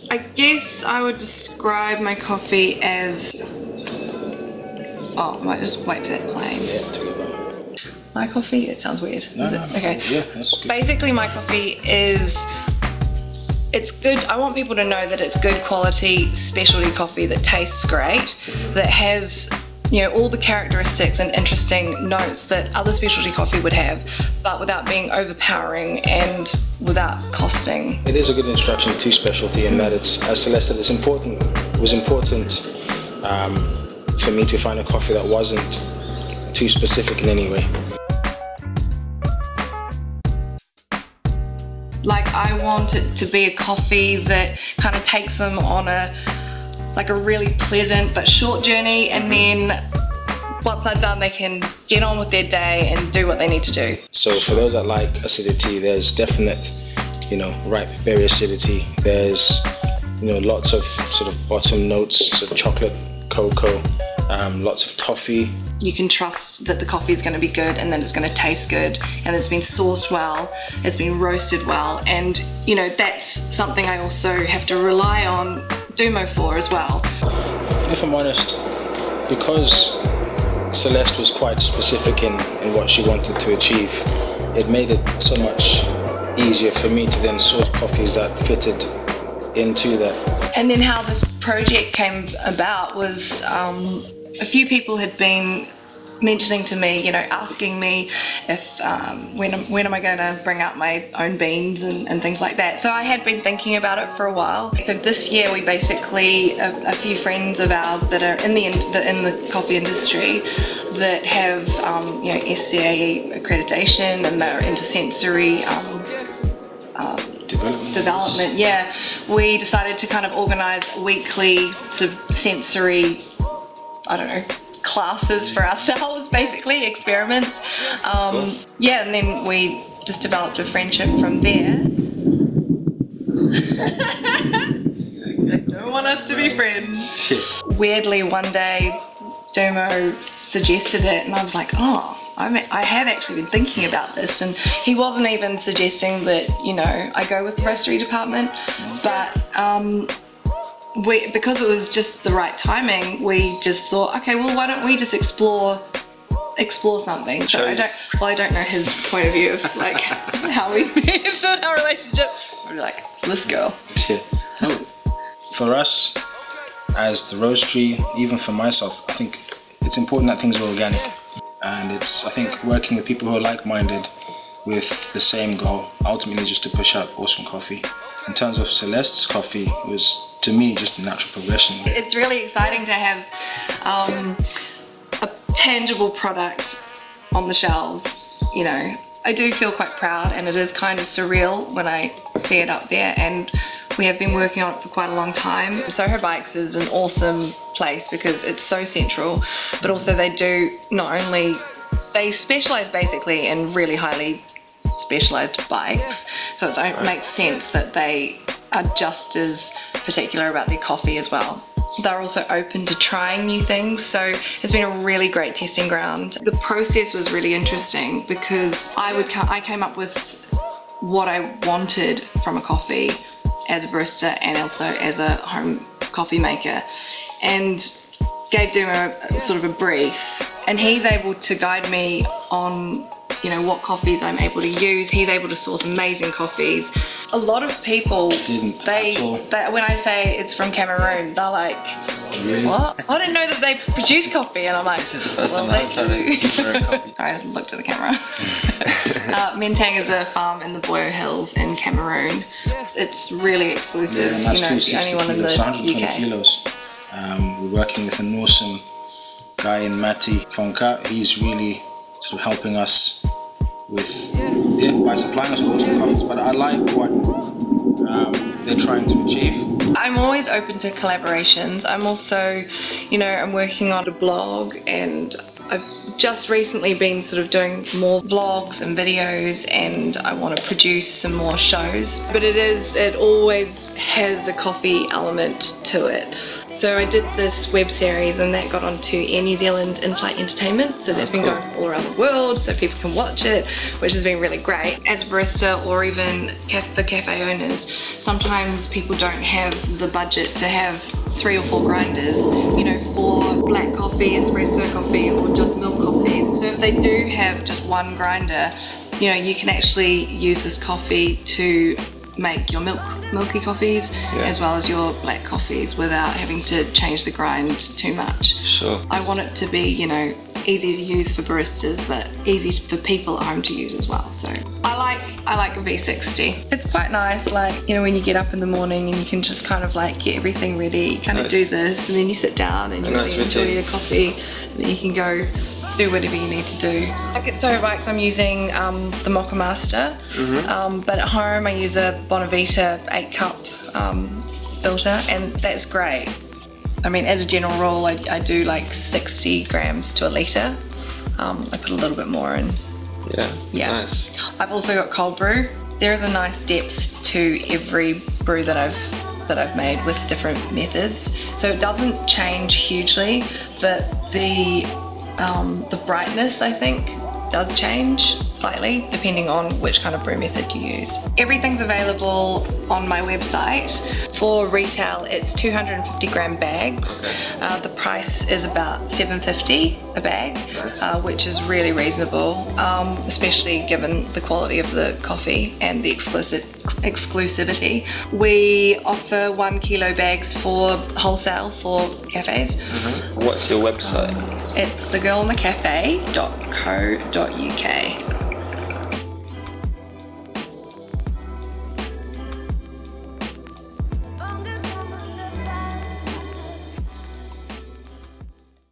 I guess I would describe my coffee as... Oh, I might just wait for that plane. Yeah, tell me about it. My coffee? It sounds weird. No, Is it? Okay. Yeah, that's good. Basically, my coffee is... It's good. I want people to know that it's good quality specialty coffee that tastes great, that has, you know, all the characteristics and interesting notes that other specialty coffee would have, but without being overpowering and without costing. It is a good introduction to specialty in that it's, as Celeste said, it was important for me to find a coffee that wasn't too specific in any way. Like, I want it to be a coffee that kind of takes them on a really pleasant but short journey, and then once they're done they can get on with their day and do what they need to do. So for those that like acidity, there's definite, you know, ripe berry acidity. There's, you know, lots of sort of bottom notes, sort of chocolate, cocoa, lots of toffee. You can trust that the coffee is going to be good and that it's going to taste good and it's been sourced well, it's been roasted well, and you know, that's something I also have to rely on Dumo for as well. If I'm honest, because Celeste was quite specific in what she wanted to achieve, it made it so much easier for me to then source coffees that fitted into that. And then how this project came about was a few people had been mentioning to me, you know, asking me if when am I going to bring out my own beans and things like that. So I had been thinking about it for a while. So this year we basically, a few friends of ours that are in the coffee industry that have you know, SCA accreditation and they're into sensory development. Yeah, we decided to kind of organise weekly sort of sensory, I don't know, classes for ourselves, basically, experiments. Yeah, and then we just developed a friendship from there. I don't want us to be friends. Weirdly, one day, Dumo suggested it, and I was like, oh, I have actually been thinking about this, and he wasn't even suggesting that, you know, I go with the Roastery Department, but because it was just the right timing, we just thought, okay, well, why don't we just explore something. So I don't know his point of view of like how we met and our relationship. We're like, let's go. Yeah. For us, as the Roastery, even for myself, I think it's important that things are organic. And it's, I think, working with people who are like-minded with the same goal, ultimately just to push out awesome coffee. In terms of Celestes Coffee, it was, to me, just a natural progression. It's really exciting to have a tangible product on the shelves, you know. I do feel quite proud, and it is kind of surreal when I see it up there, and we have been working on it for quite a long time. Soho Bikes is an awesome place because it's so central, but also they do they specialise basically in really highly specialised bikes, so it makes sense that they are just as particular about their coffee as well. They're also open to trying new things, so it's been a really great testing ground. The process was really interesting because I came up with what I wanted from a coffee as a barista and also as a home coffee maker, and gave Dumo sort of a brief, and he's able to guide me on, you know, what coffees I'm able to use. He's able to source amazing coffees. A lot of people they when I say it's from Cameroon, they're like, really? What? I didn't know that they produce coffee, and I'm like, this is the first well, time I've tried to coffee. Sorry, I just looked at the camera. Mentang is a farm in the Boyo Hills in Cameroon. It's really exclusive. Yeah, and that's you know, it's the only one in the 120 UK. kilos. We're working with an awesome guy in Mati Fonka. He's really sort of helping us with, by supplying us with awesome coffees. But I like what they're trying to achieve. I'm always open to collaborations. I'm also, you know, I'm working on a blog, and I've just recently been sort of doing more vlogs and videos, and I want to produce some more shows. But it always has a coffee element to it. So I did this web series and that got onto Air New Zealand in-flight entertainment. So that's been going all around the world so people can watch it, which has been really great. As a barista or even for cafe owners, sometimes people don't have the budget to have 3 or 4 grinders, you know, for black coffee, espresso coffee, or just milk coffees. So if they do have just one grinder, you know, you can actually use this coffee to make your milky coffees as well as your black coffees without having to change the grind too much. Sure. I want it to be, you know, easy to use for baristas, but easy for people at home to use as well. So I like a V60. It's quite nice, like, you know, when you get up in the morning and you can just kind of like get everything ready, kind of do this, and then you sit down and you really enjoy your coffee, and then you can go do whatever you need to do. Like at Soho Bikes, I'm using the Mocha Master, but at home I use a Bonavita 8-cup filter, and that's great. I mean, as a general rule, I do like 60 grams to a litre. I put a little bit more in. Yeah. Nice. I've also got cold brew. There is a nice depth to every brew that I've made with different methods. So it doesn't change hugely, but the brightness, I think, does change slightly depending on which kind of brew method you use. Everything's available on my website. For retail, it's 250 gram bags. The price is about $7.50 a bag, which is really reasonable, especially given the quality of the coffee and the exclusivity. We offer 1 kilo bags for wholesale for cafes. What's your website? It's thegirlinthecafe.co.uk.